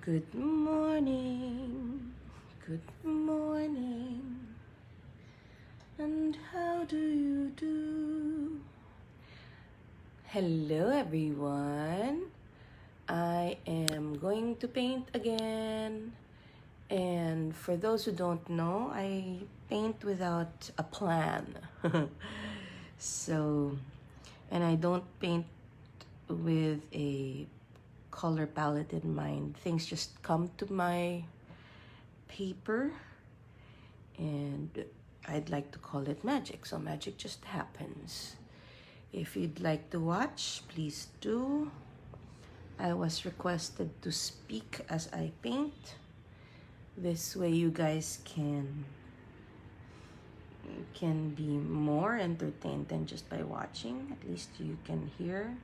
Good morning, good morning, and how do you do? Hello everyone, I am going to paint again. And for those who don't know, I paint without a plan. So, and I don't paint with a color palette in mind. Things just come to my paper, and I'd like to call it magic. So magic just happens. If you'd like to watch, please do. I was requested to speak as I paint. This way you guys can be more entertained than just by watching. At least you can hear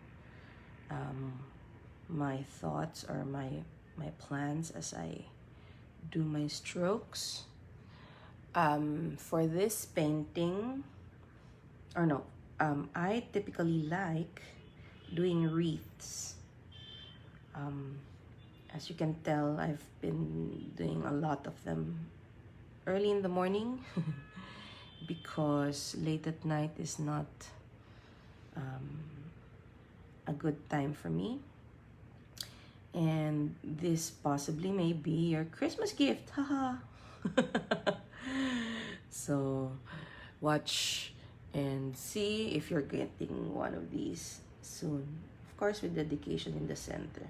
my thoughts or my plans as I do my strokes. For this painting, or no, I typically like doing wreaths. As you can tell, I've been doing a lot of them early in the morning because late at night is not a good time for me. And this possibly may be your Christmas gift, haha. So watch and see if you're getting one of these soon. Of course, with dedication in the center.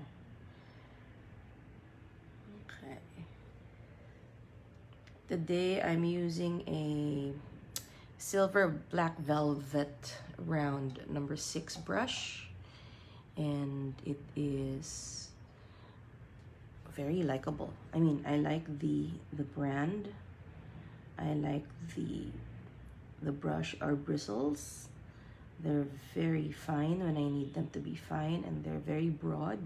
Okay. Today I'm using a silver black velvet round number 6 brush, and it is very likable. I mean, I like the brand. I like the brush or bristles. They're very fine when I need them to be fine, and they're very broad,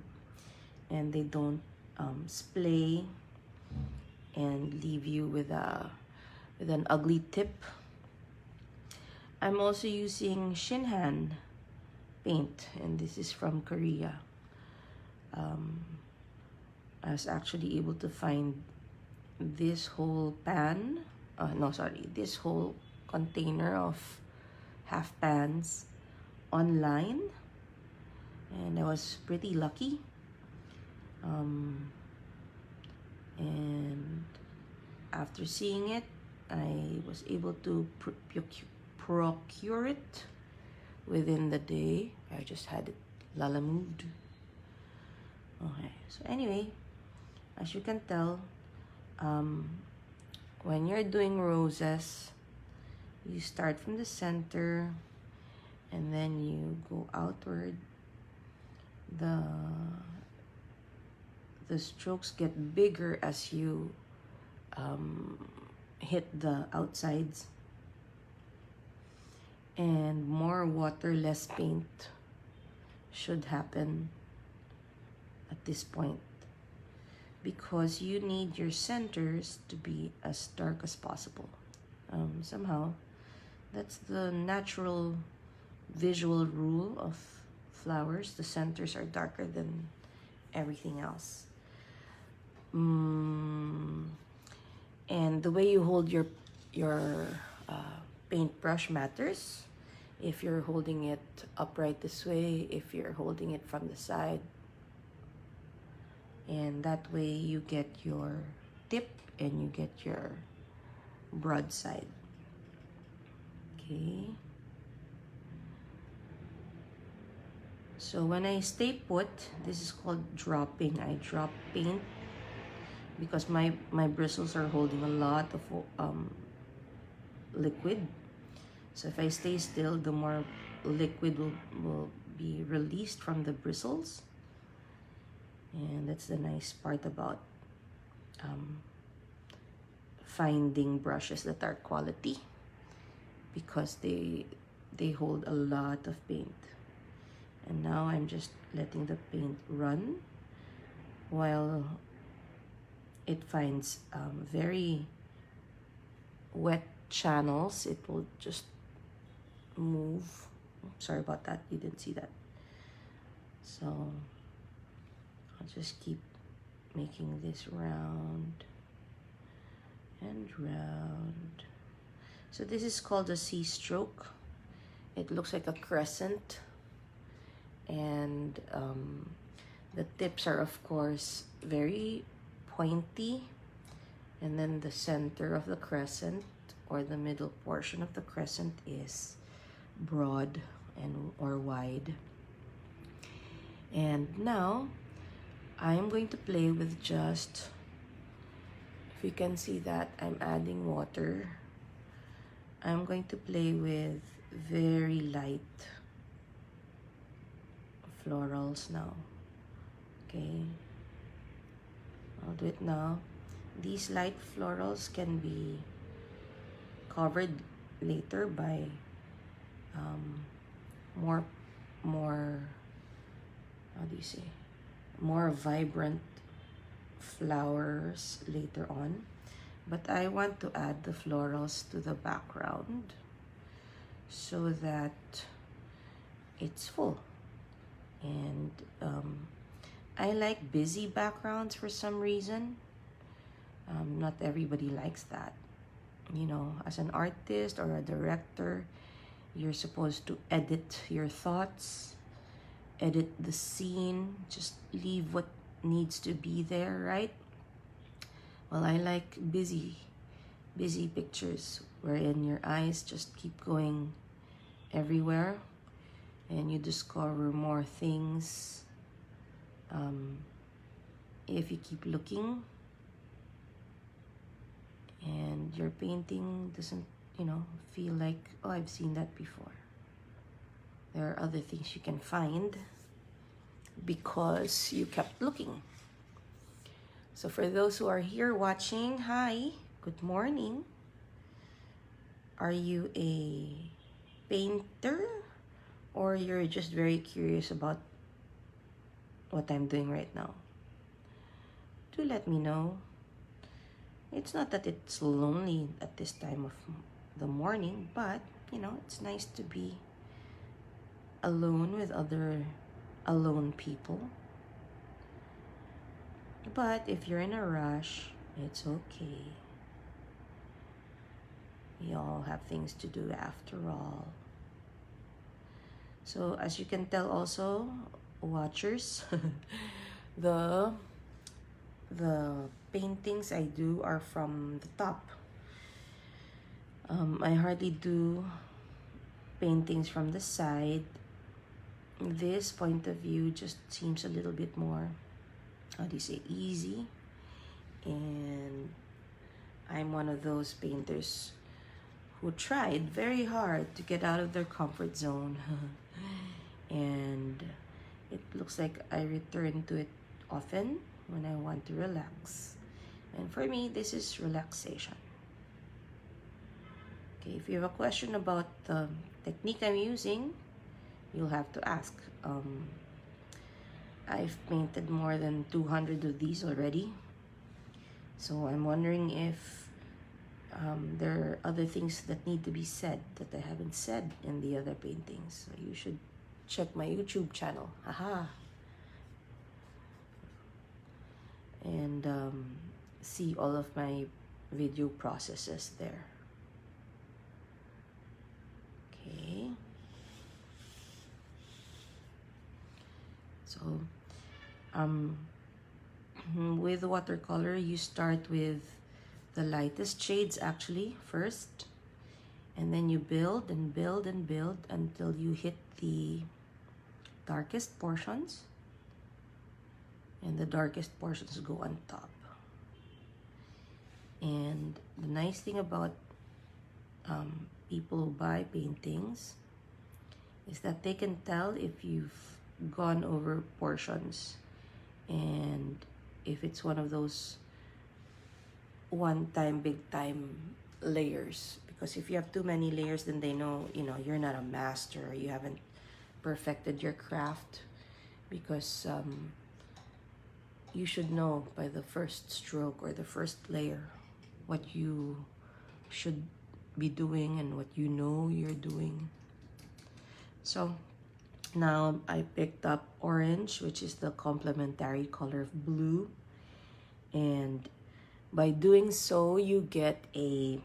and they don't splay and leave you with an ugly tip. I'm also using Shinhan paint, and this is from Korea. I was actually able to find this whole this whole container of half pans online, and I was pretty lucky. And after seeing it, I was able to procure it within the day. I just had it lalamoved. Okay, so anyway, as you can tell, when you're doing roses, you start from the center and then you go outward. The strokes get bigger as you hit the outsides, and more water, less paint should happen at this point, because you need your centers to be as dark as possible. Somehow, that's the natural visual rule of flowers. The centers are darker than everything else. And the way you hold your paintbrush matters. If you're holding it upright this way, if you're holding it from the side, and that way you get your tip and you get your broadside. Okay. So when I stay put, this is called dropping. I drop paint because my bristles are holding a lot of liquid. So if I stay still, the more liquid will be released from the bristles. And that's the nice part about finding brushes that are quality, because they hold a lot of paint. And now I'm just letting the paint run while it finds very wet channels. It will just move. Sorry about that, you didn't see that. So I'll just keep making this round and round. So this is called a C stroke. It looks like a crescent, and the tips are of course very pointy, and then the center of the crescent, or the middle portion of the crescent, is broad and or wide. And now I'm going to play with just, if you can see that I'm adding water, I'm going to play with very light florals now. Okay, I'll do it now. These light florals can be covered later by more how do you say, more vibrant flowers later on, but I want to add the florals to the background so that it's full. And I like busy backgrounds for some reason. Not everybody likes that. You know, as an artist or a director, you're supposed to edit your thoughts, edit the scene, just leave what needs to be there, right? Well, I like busy pictures wherein your eyes just keep going everywhere and you discover more things if you keep looking, and your painting doesn't, you know, feel like, oh, I've seen that before. There are other things you can find because you kept looking. So for those who are here watching, hi, good morning. Are you a painter, or you're just very curious about what I'm doing right now? Do let me know. It's not that it's lonely at this time of the morning, but you know, it's nice to be alone with other alone people. But if you're in a rush, it's okay. We all have things to do after all. So as you can tell also, watchers, the paintings I do are from the top. I hardly do paintings from the side. This point of view just seems a little bit more, how do you say, easy. And I'm one of those painters who tried very hard to get out of their comfort zone. And it looks like I return to it often when I want to relax. And for me, this is relaxation. Okay, if you have a question about the technique I'm using, you'll have to ask. I've painted more than 200 of these already. So I'm wondering if there are other things that need to be said that I haven't said in the other paintings. So you should check my YouTube channel. Haha. And see all of my video processes there. Okay. So with watercolor, you start with the lightest shades actually first, and then you build and build and build until you hit the darkest portions, and the darkest portions go on top. And the nice thing about people who buy paintings is that they can tell if you've gone over portions, and if it's one of those one-time big-time layers, because if you have too many layers, then they know, you know, you're not a master, you haven't perfected your craft, because you should know by the first stroke or the first layer what you should be doing and what you know you're doing. So now I picked up orange, which is the complementary color of blue, And by doing so, you get a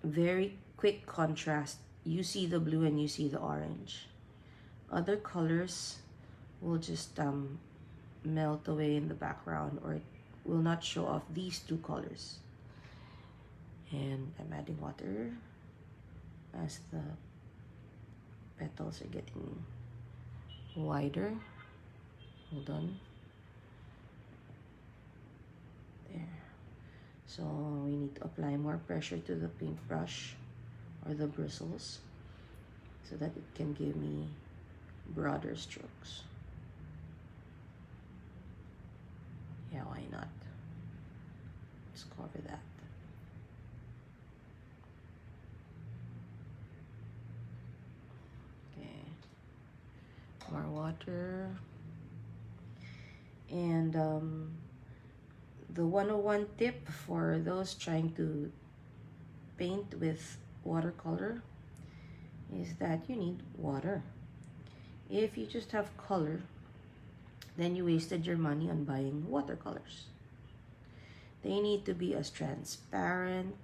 very quick contrast. You see the blue and you see the orange. Other colors will just melt away in the background, or it will not show off these two colors. And I'm adding water as the petals are getting wider. Hold on. There. So we need to apply more pressure to the paintbrush or the bristles so that it can give me broader strokes. Yeah, why not? Let's cover that. Okay. More water. And the 101 tip for those trying to paint with watercolor is that you need water. If you just have color, then you wasted your money on buying watercolors. They need to be as transparent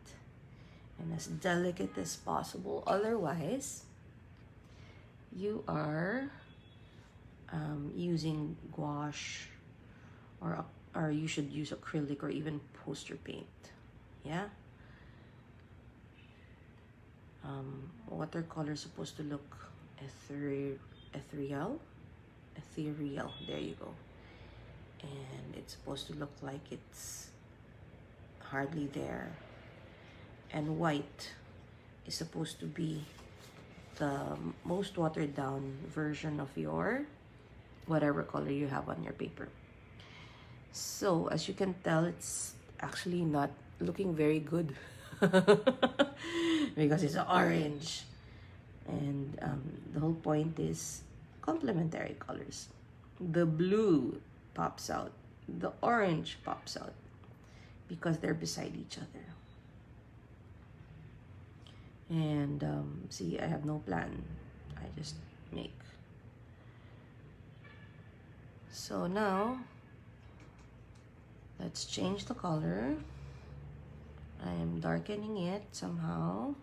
and as delicate as possible. Otherwise, you are using gouache, or you should use acrylic or even poster paint. Yeah. Watercolor is supposed to look ethereal. There you go. And it's supposed to look like it's hardly there. And white is supposed to be the most watered down version of your whatever color you have on your paper. So as you can tell, it's actually not looking very good because it's orange. And the whole point is complementary colors. The blue pops out, the orange pops out because they're beside each other. And see, I have no plan, I just make. So now let's change the color. I am darkening it somehow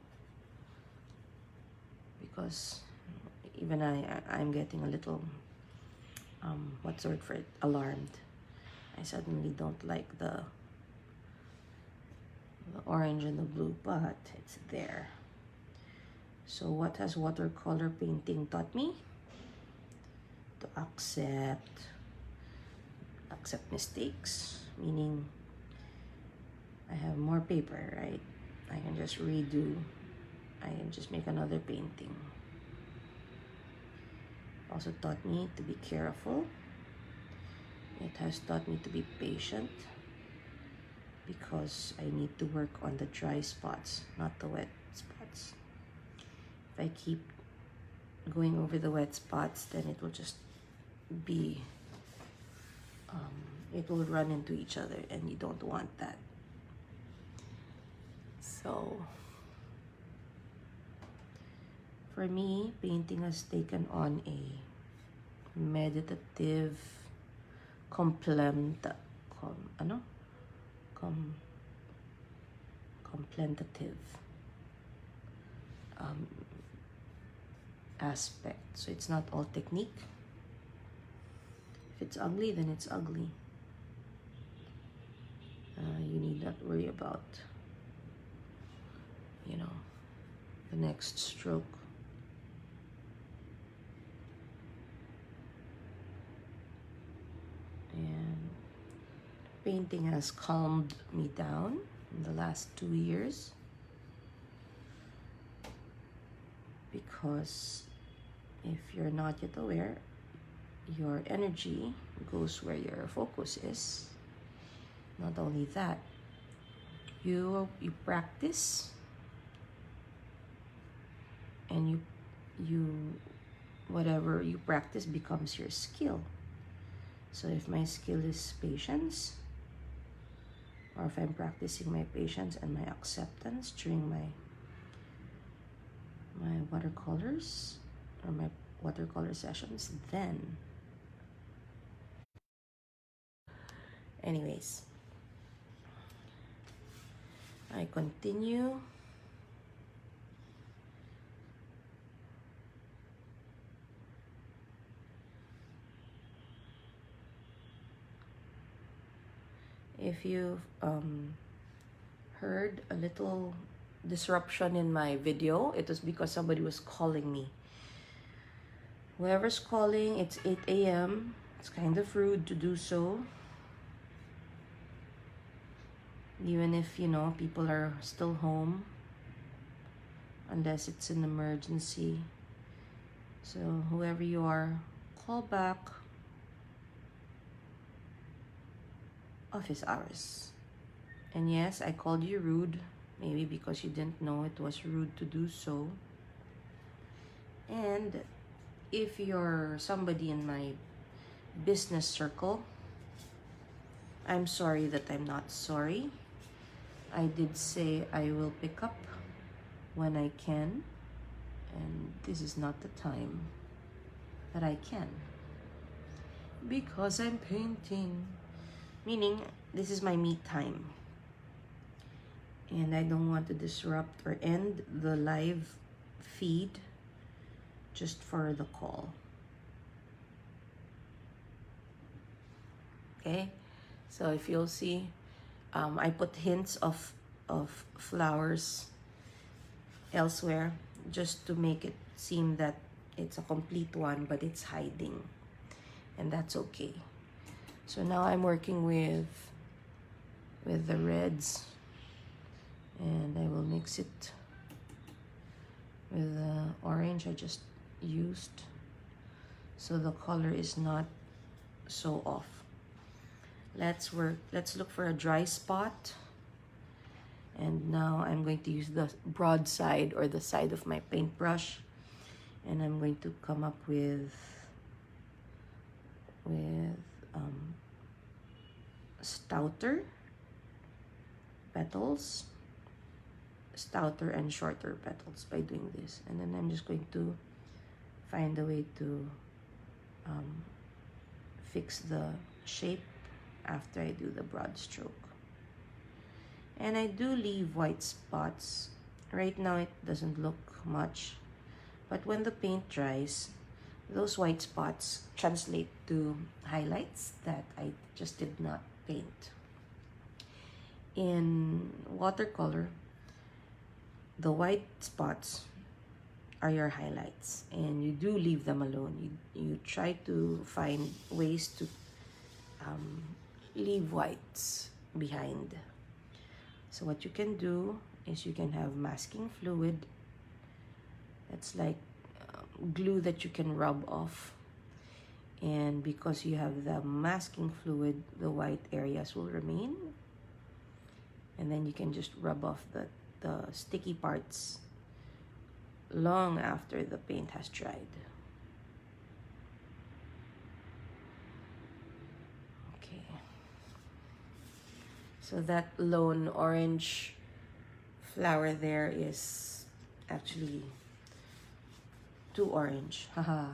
because even I'm getting a little what's the word for it, alarmed. I suddenly don't like the orange and the blue, but it's there. So what has watercolor painting taught me? To accept mistakes, meaning I have more paper, right? I can just redo, I can just make another painting. Also taught me to be careful. It has taught me to be patient because I need to work on the dry spots, not the wet spots. If I keep going over the wet spots, then it will just be, it will run into each other, and you don't want that. So for me, painting has taken on a meditative, contemplative aspect. So it's not all technique. If it's ugly, then it's ugly. You need not worry about, you know, the next stroke. And painting has calmed me down in the last 2 years because if you're not yet aware, your energy goes where your focus is. Not only that, you practice, and you whatever you practice becomes your skill. So if my skill is patience, or if I'm practicing my patience and my acceptance during my watercolors or my watercolor sessions, then anyways, I continue. If you've heard a little disruption in my video, it was because somebody was calling me. Whoever's calling, it's 8 a.m. It's kind of rude to do so. Even if, you know, people are still home. Unless it's an emergency. So whoever you are, call back. Office hours. And yes, I called you rude. Maybe because you didn't know it was rude to do so. And if you're somebody in my business circle, I'm sorry that I'm not sorry. I did say I will pick up when I can, and this is not the time that I can because I'm painting, meaning this is my me time, and I don't want to disrupt or end the live feed just for the call. Okay, so if you'll see, I put hints of flowers elsewhere just to make it seem that it's a complete one, but it's hiding, and that's okay. So now I'm working with the reds, and I will mix it with the orange I just used, so the color is not so off. Let's look for a dry spot. And now I'm going to use the broad side or the side of my paintbrush, and I'm going to come up with stouter petals, stouter and shorter petals by doing this. And then I'm just going to find a way to fix the shape after I do the broad stroke. And I do leave white spots. Right now it doesn't look much, but when the paint dries, those white spots translate to highlights that I just did not paint. In watercolor, the white spots are your highlights, and you do leave them alone. You try to find ways to leave whites behind. So what you can do is you can have masking fluid. That's like glue that you can rub off. And because you have the masking fluid, the white areas will remain. And then you can just rub off the sticky parts long after the paint has dried. Okay. So that lone orange flower there is actually too orange. Haha.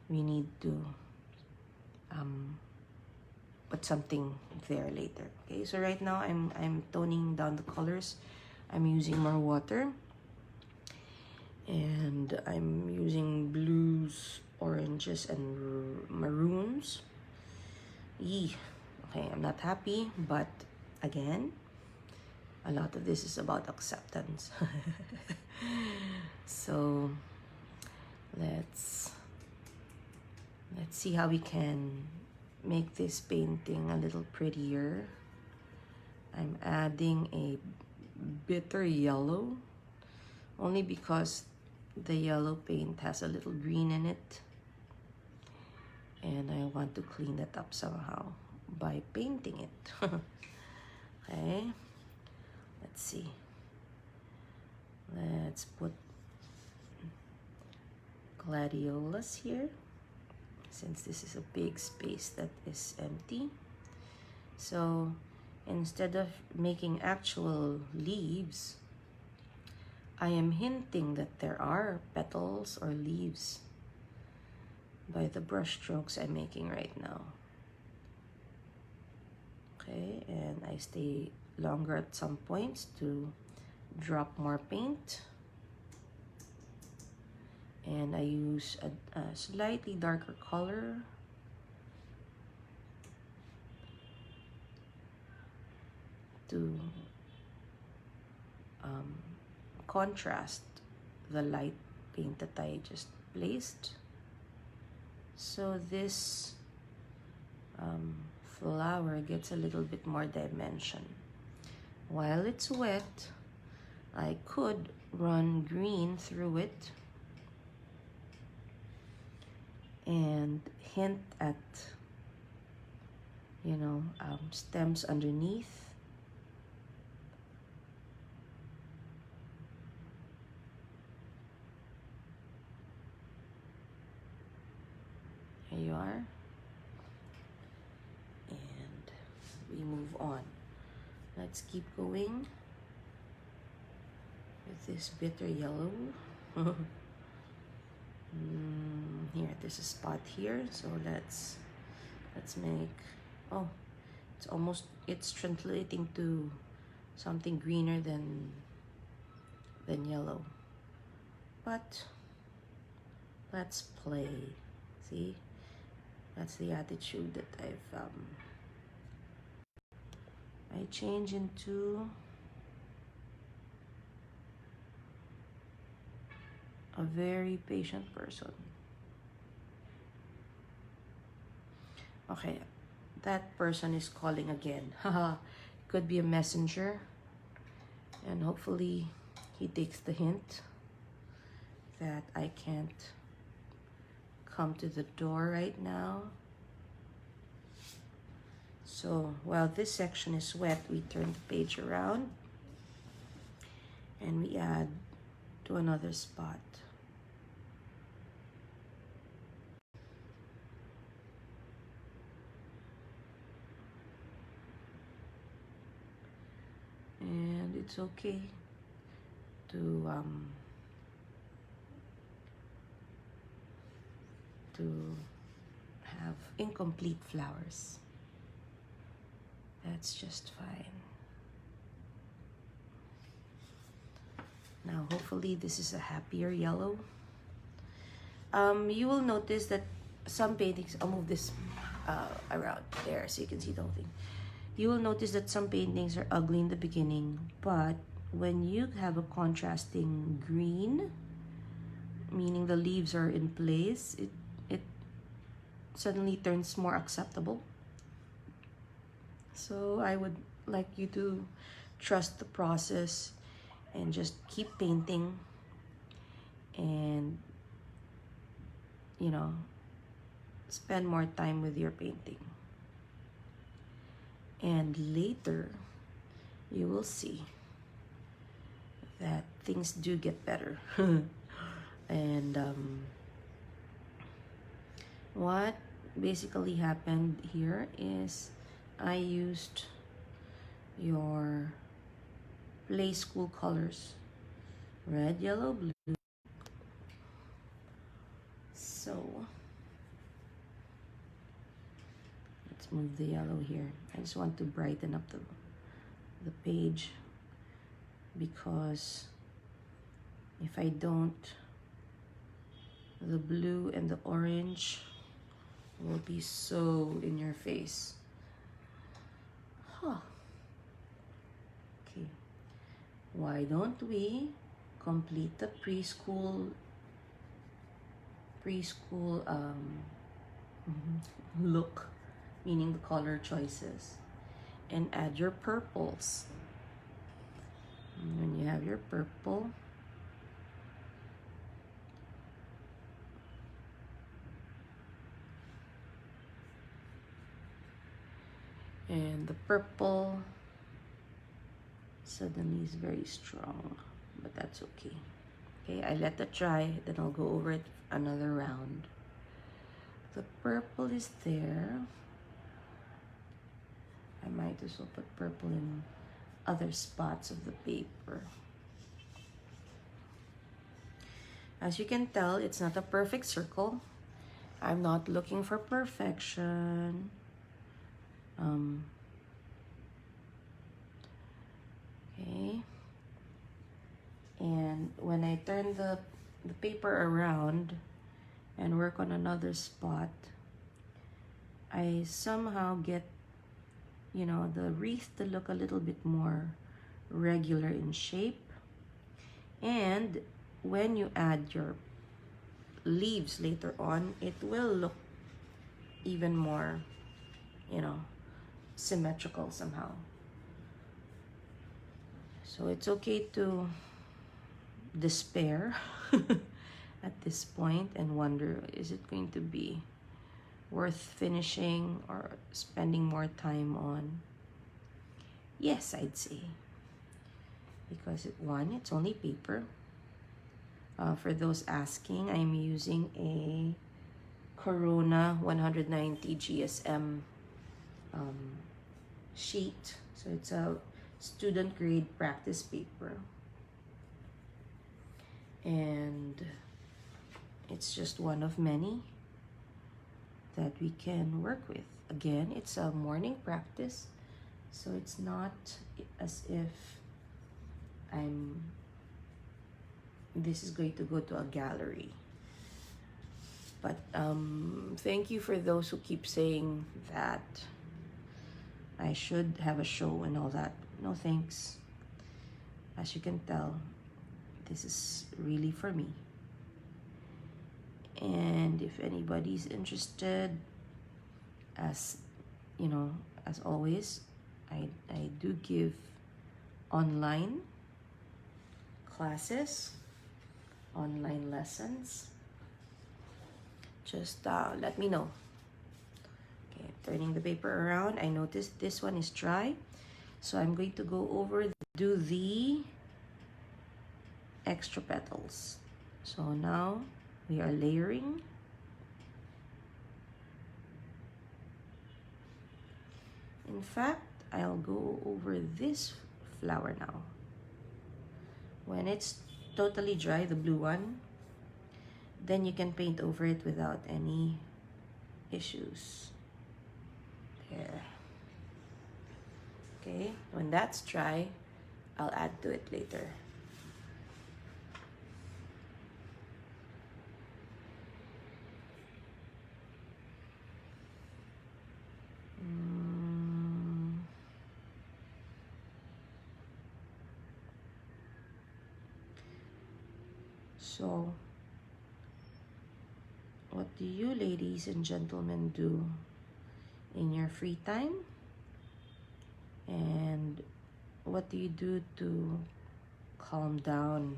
We need to put something there later. Okay, so right now I'm toning down the colors. I'm using more water, and I'm using blues, oranges, and maroons. Yee. Okay, I'm not happy, but again, a lot of this is about acceptance. So let's see how we can make this painting a little prettier. I'm adding a bitter yellow only because the yellow paint has a little green in it, and I want to clean that up somehow by painting it. Okay, let's see. Let's put gladiolas here, since this is a big space that is empty. So instead of making actual leaves, I am hinting that there are petals or leaves by the brush strokes I'm making right now. Okay, and I stay longer at some points to drop more paint. And I use a slightly darker color to contrast the light paint that I just placed. So this flower gets a little bit more dimension. While it's wet, I could run green through it and hint at, you know, stems underneath. Here you are. And we move on. Let's keep going with this bitter yellow. Here, there's a spot here, so let's make, oh, it's translating to something greener than yellow, but let's play. See, that's the attitude that I change into a very patient person. Okay, that person is calling again. Haha, could be a messenger, and hopefully he takes the hint that I can't come to the door right now. So while this section is wet, we turn the page around and we add to another spot. And it's okay to have incomplete flowers. That's just fine. Now hopefully this is a happier yellow. You will notice that some paintings, I'll move this around there so you can see the whole thing. You will notice that some paintings are ugly in the beginning, but when you have a contrasting green, meaning the leaves are in place, it suddenly turns more acceptable. So I would like you to trust the process and just keep painting and, you know, spend more time with your painting. And later, you will see that things do get better. And what basically happened here is I used your play school colors, red, yellow, blue. So let's move the yellow here. I just want to brighten up the page, because if I don't, the blue and the orange will be so in your face. Huh. Okay. Why don't we complete the preschool look, meaning the color choices, and add your purples. And when you have your purple, and the purple suddenly is very strong, but that's okay. Okay, I let that dry, then I'll go over it another round. The purple is there. I might as well put purple in other spots of the paper. As you can tell, it's not a perfect circle. I'm not looking for perfection. turn the paper around and work on another spot, I somehow get, you know, the wreath to look a little bit more regular in shape. And when you add your leaves later on, it will look even more, you know, symmetrical somehow. So it's okay to despair at this point and wonder, is it going to be worth finishing or spending more time on? Yes, I'd say. Because one, it's only paper. For those asking, I'm using a Corona 190 GSM sheet. So it's a student grade practice paper. And it's just one of many that we can work with. Again, it's a morning practice, so it's not as if this is going to go to a gallery. But thank you for those who keep saying that I should have a show and all that. No thanks. As you can tell, this is really for me. And if anybody's interested, as you know, as always, I do give online classes, online lessons. Just let me know. Okay, turning the paper around, I noticed this one is dry, so I'm going to go over, do the extra petals. So now we are layering. In fact, I'll go over this flower now. When it's totally dry, the blue one, then you can paint over it without any issues. There. Okay, when that's dry, I'll add to it later. So, what do you ladies and gentlemen do in your free time? And what do you do to calm down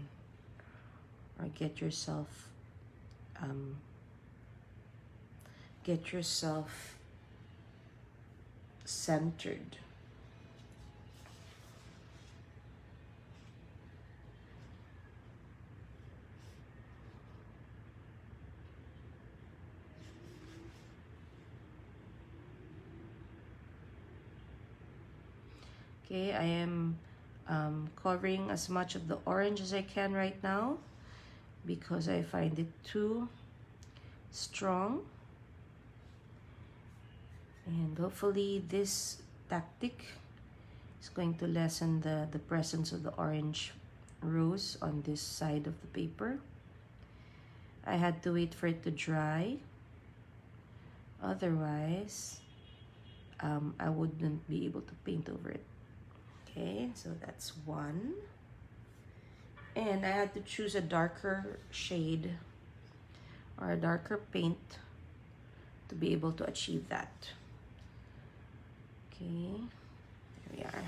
or get yourself centered? Okay, I am covering as much of the orange as I can right now because I find it too strong. And hopefully this tactic is going to lessen the presence of the orange rose on this side of the paper. I had to wait for it to dry. Otherwise, I wouldn't be able to paint over it. Okay, so that's one. And I had to choose a darker shade or a darker paint to be able to achieve that. Okay, there we are.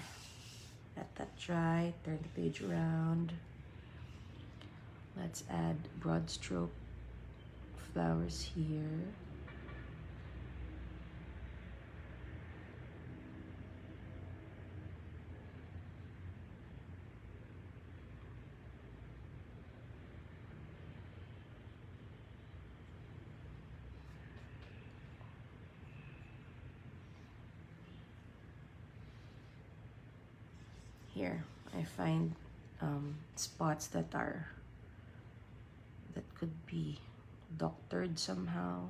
Let that dry, turn the page around. Let's add broad stroke flowers here. Here, I find spots that could be doctored somehow.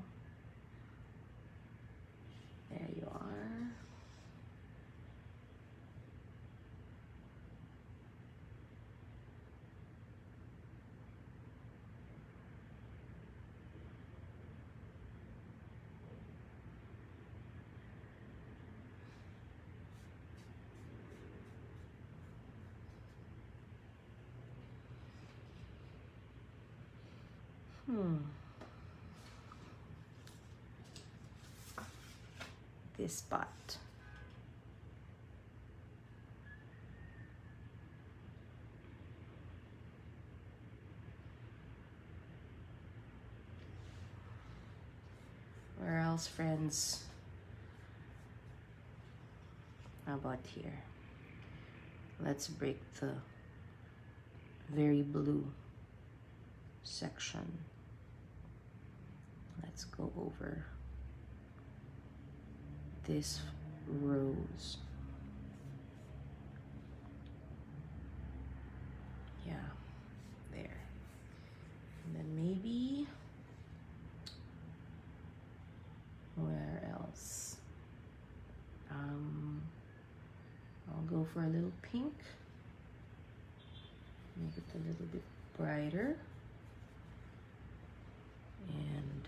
There you are. This spot. Where else, friends? How about here? Let's break the very blue section. Let's go over this rose. Yeah, there. And then maybe, where else? I'll go for a little pink. Make it a little bit brighter. And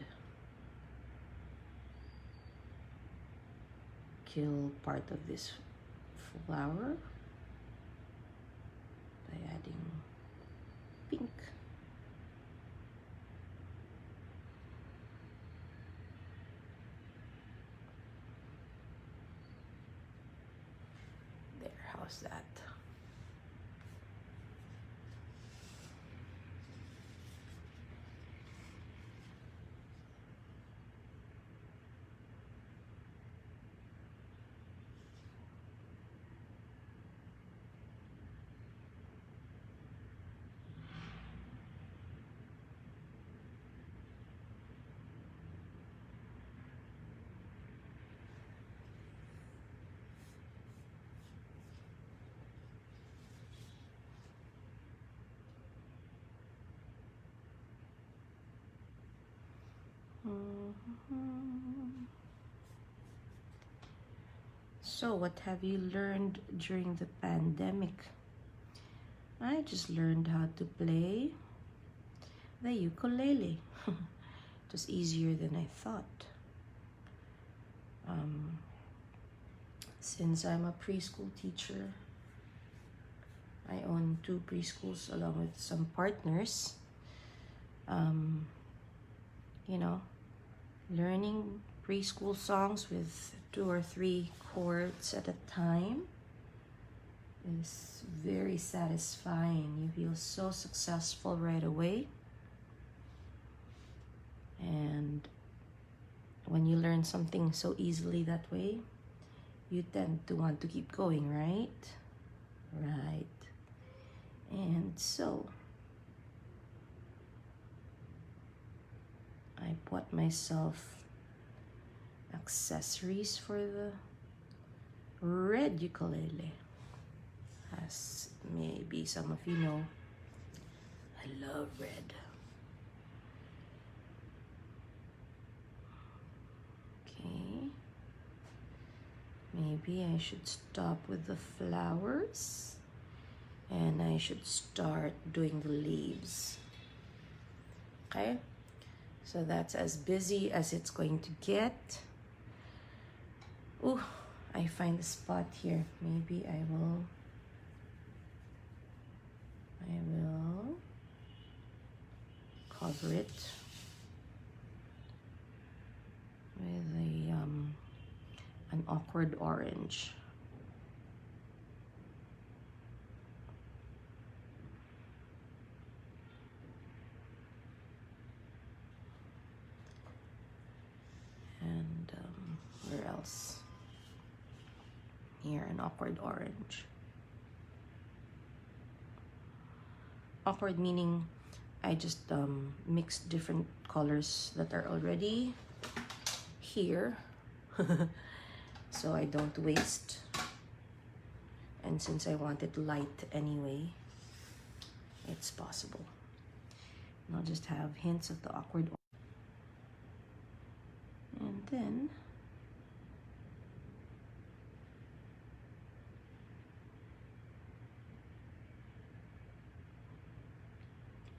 kill part of this flower by adding pink. There, how's that? So what have you learned during the pandemic? I just learned how to play the ukulele. It was easier than I thought. Since I'm a preschool teacher, I own 2 preschools along with some partners. You know, learning preschool songs with 2 or 3 chords at a time is very satisfying. You feel so successful right away. And when you learn something so easily that way, you tend to want to keep going, right? Right. And so I bought myself accessories for the red ukulele. As maybe some of you know, I love red. Okay. Maybe I should stop with the flowers and I should start doing the leaves. Okay? So that's as busy as it's going to get. Ooh, I find a spot here. Maybe I will cover it with an awkward orange. And where else? Here, an awkward orange. Awkward meaning I just mixed different colors that are already here so I don't waste. And since I want it light anyway, it's possible. And I'll just have hints of the awkward orange. And then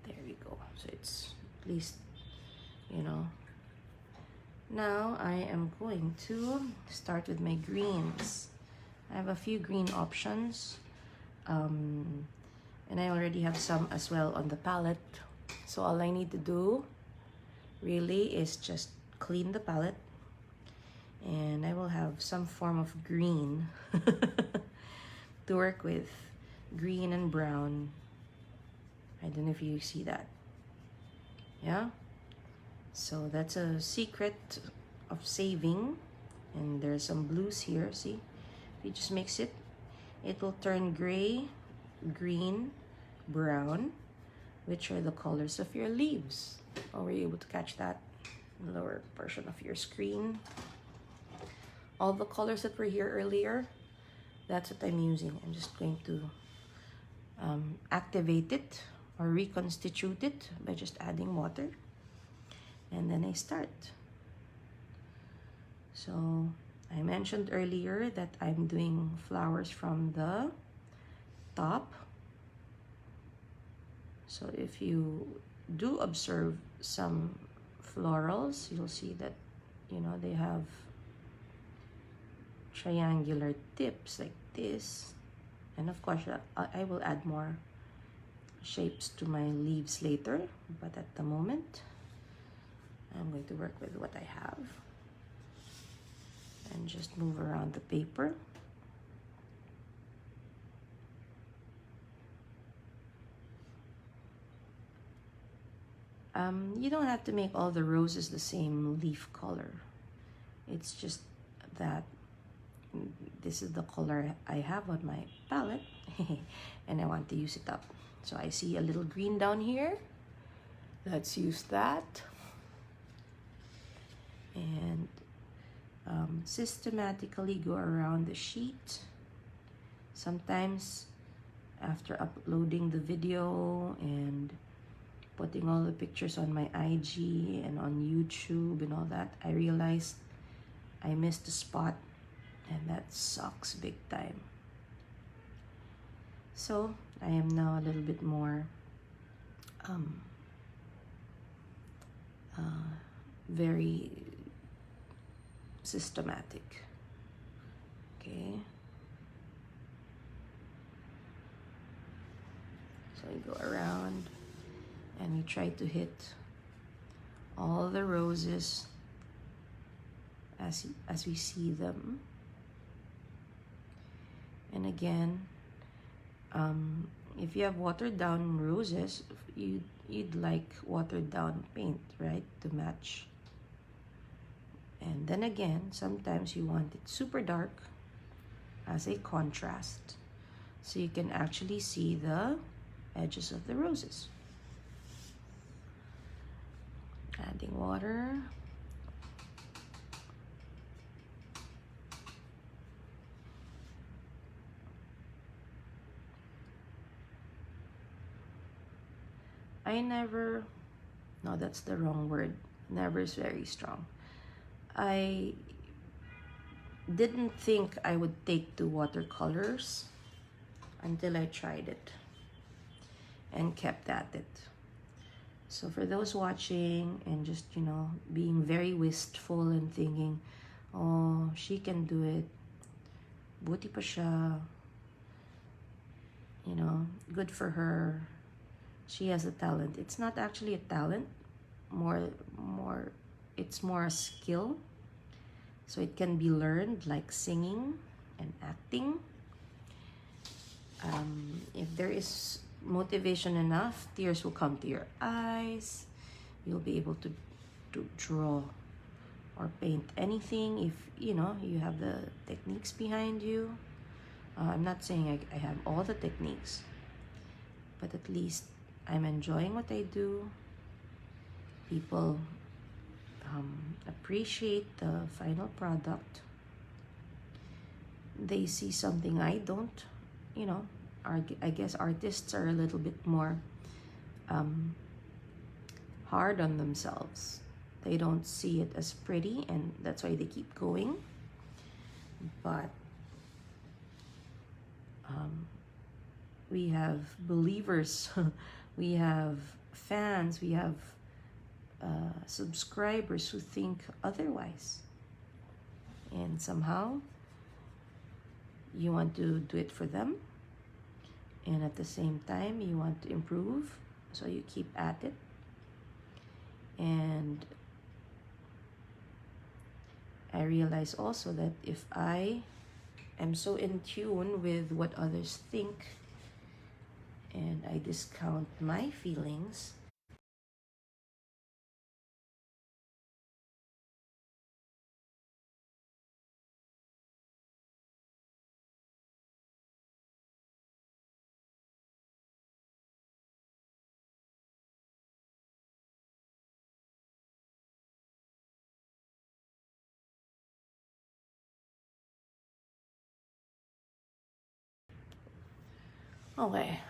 there we go. So it's at least, you know. Now I am going to start with my greens. I have a few green options. And I already have some as well on the palette. So all I need to do really is just clean the palette, and I will have some form of green to work with. Green and brown. I don't know if you see that. Yeah, so that's a secret of saving. And there's some blues here. See, if you just mix it, it will turn gray, green, brown, which are the colors of your leaves. Oh, were you able to catch that in the lower portion of your screen? All the colors that were here earlier, that's what I'm using. I'm just going to activate it or reconstitute it by just adding water, and then I start. So I mentioned earlier that I'm doing flowers from the top. So if you do observe some florals, you'll see that, you know, they have triangular tips like this. And of course, I will add more shapes to my leaves later, but at the moment, I'm going to work with what I have and just move around the paper. You don't have to make all the roses the same leaf color. It's just that this is the color I have on my palette and I want to use it up. So I see a little green down here. Let's use that. And systematically go around the sheet. Sometimes after uploading the video and putting all the pictures on my IG and on YouTube and all that, I realized I missed a spot, and that sucks big time. So I am now a little bit more very systematic. Okay, so we go around and we try to hit all the roses as we see them. And again, if you have watered down roses, you'd like watered down paint, right, to match. And then again, sometimes you want it super dark as a contrast, so you can actually see the edges of the roses. Adding water. No, that's the wrong word. Never is very strong. I didn't think I would take to watercolors until I tried it and kept at it. So for those watching and just, you know, being very wistful and thinking, oh, she can do it, buti pa siya, you know, good for her, she has a talent. It's not actually a talent, it's more a skill. So it can be learned, like singing and acting. If there is motivation enough, tears will come to your eyes. You'll be able to draw or paint anything if, you know, you have the techniques behind you. I'm not saying I have all the techniques, but at least I'm enjoying what I do. People appreciate the final product. They see something I don't, you know. I guess artists are a little bit more hard on themselves. They don't see it as pretty, and that's why they keep going. But we have believers, we have fans, we have subscribers who think otherwise. And somehow you want to do it for them, and at the same time you want to improve, so you keep at it. And I realize also that if I am so in tune with what others think and I discount my feelings, okay.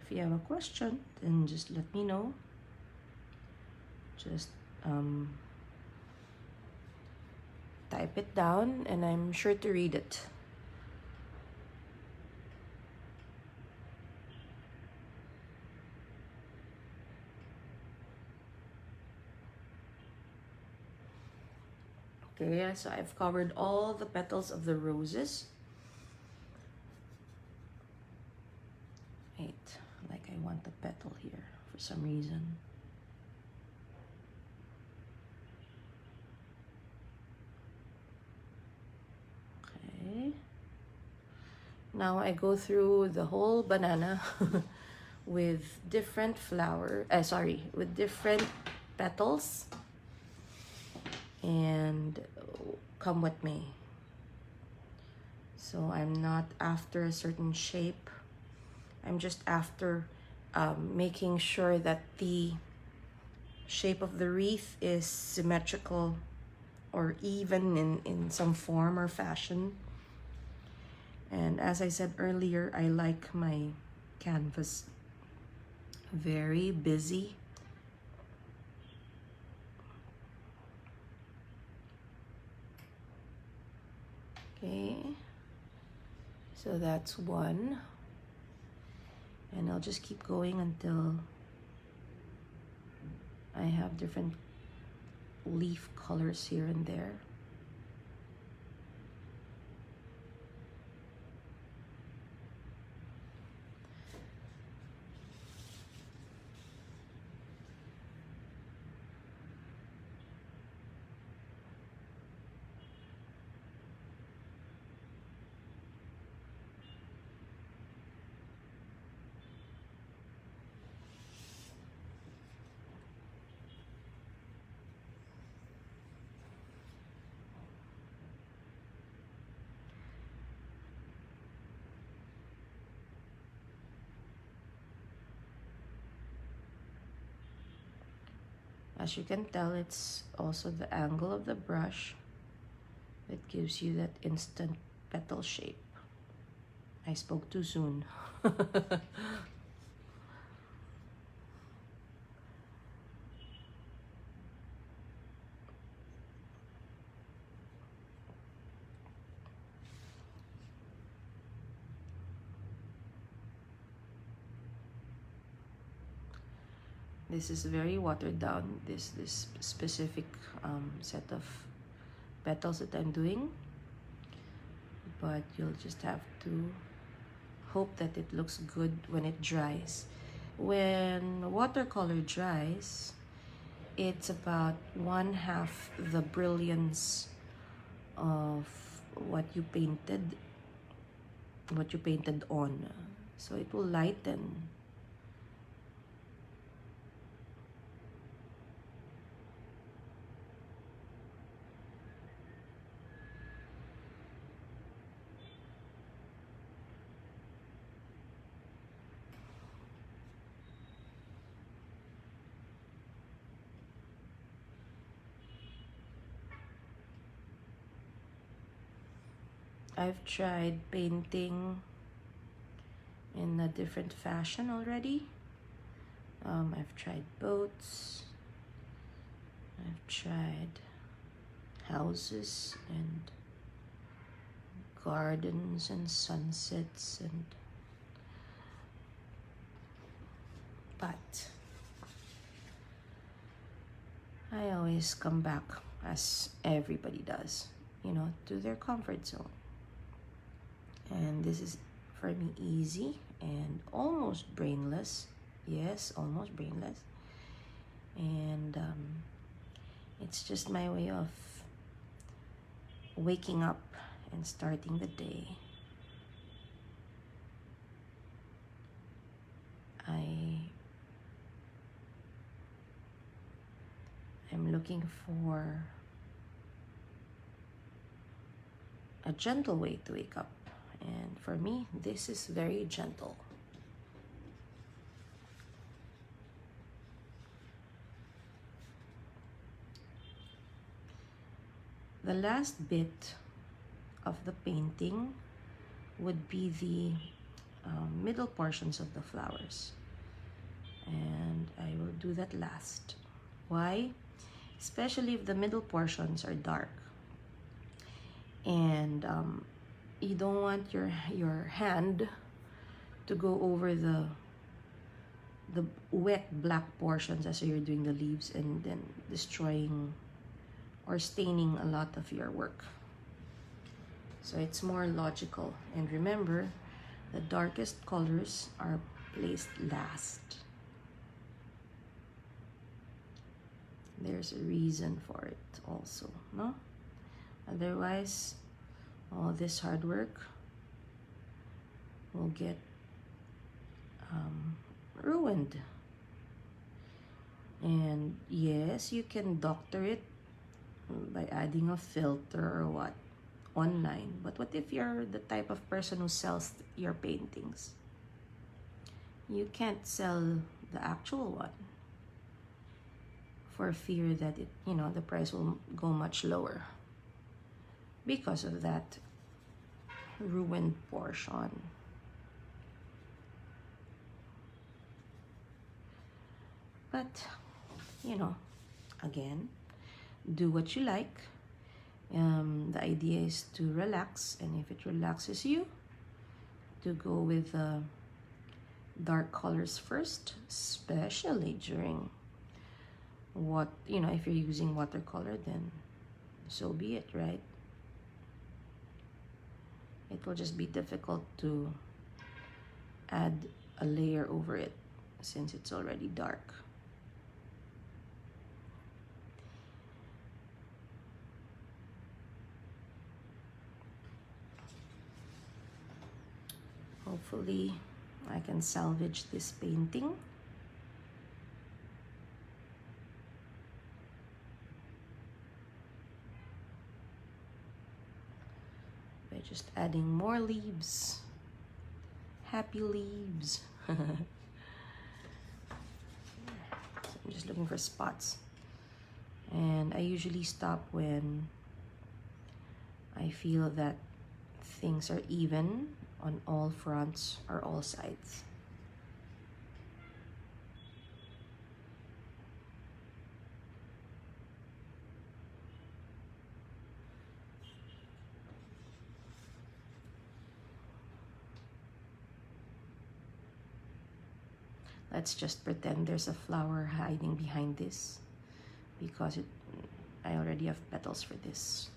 If you have a question, then just let me know. Just type it down and I'm sure to read it. Okay, so I've covered all the petals of the roses. Wait, like I want the petal here for some reason. Okay. Now I go through the whole banana with different with different petals, and come what may. So I'm not after a certain shape. I'm just after making sure that the shape of the wreath is symmetrical or even in some form or fashion. And as I said earlier, I like my canvas very busy. Okay, so that's one. And I'll just keep going until I have different leaf colors here and there. As you can tell, it's also the angle of the brush that gives you that instant petal shape. I spoke too soon. This is very watered down, this specific set of petals that I'm doing. But you'll just have to hope that it looks good when it dries. When watercolor dries, it's about 1/2 the brilliance of what you painted on. So it will lighten. I've tried painting in a different fashion already. I've tried boats, I've tried houses and gardens and sunsets, but I always come back, as everybody does, you know, to their comfort zone. And this is for me easy and almost brainless. Yes, almost brainless. And it's just my way of waking up and starting the day. I'm looking for a gentle way to wake up. And for me, this is very gentle. The last bit of the painting would be the middle portions of the flowers. And I will do that last. Why? Especially if the middle portions are dark. And you don't want your hand to go over the wet black portions as you're doing the leaves and then destroying or staining a lot of your work. So it's more logical. And remember, the darkest colors are placed last. There's a reason for it also, no? Otherwise, all this hard work will get ruined. And yes, you can doctor it by adding a filter or what online, but what if you're the type of person who sells your paintings? You can't sell the actual one for fear that it, you know, the price will go much lower because of that ruined portion. But you know, again, do what you like. The idea is to relax, and if it relaxes you, to go with dark colors first, especially during what, you know, if you're using watercolor, then so be it, right? It will just be difficult to add a layer over it since it's already dark. Hopefully, I can salvage this painting. By just adding more leaves. Happy leaves. So I'm just looking for spots. And I usually stop when I feel that things are even on all fronts or all sides. Let's just pretend there's a flower hiding behind this because I already have petals for this.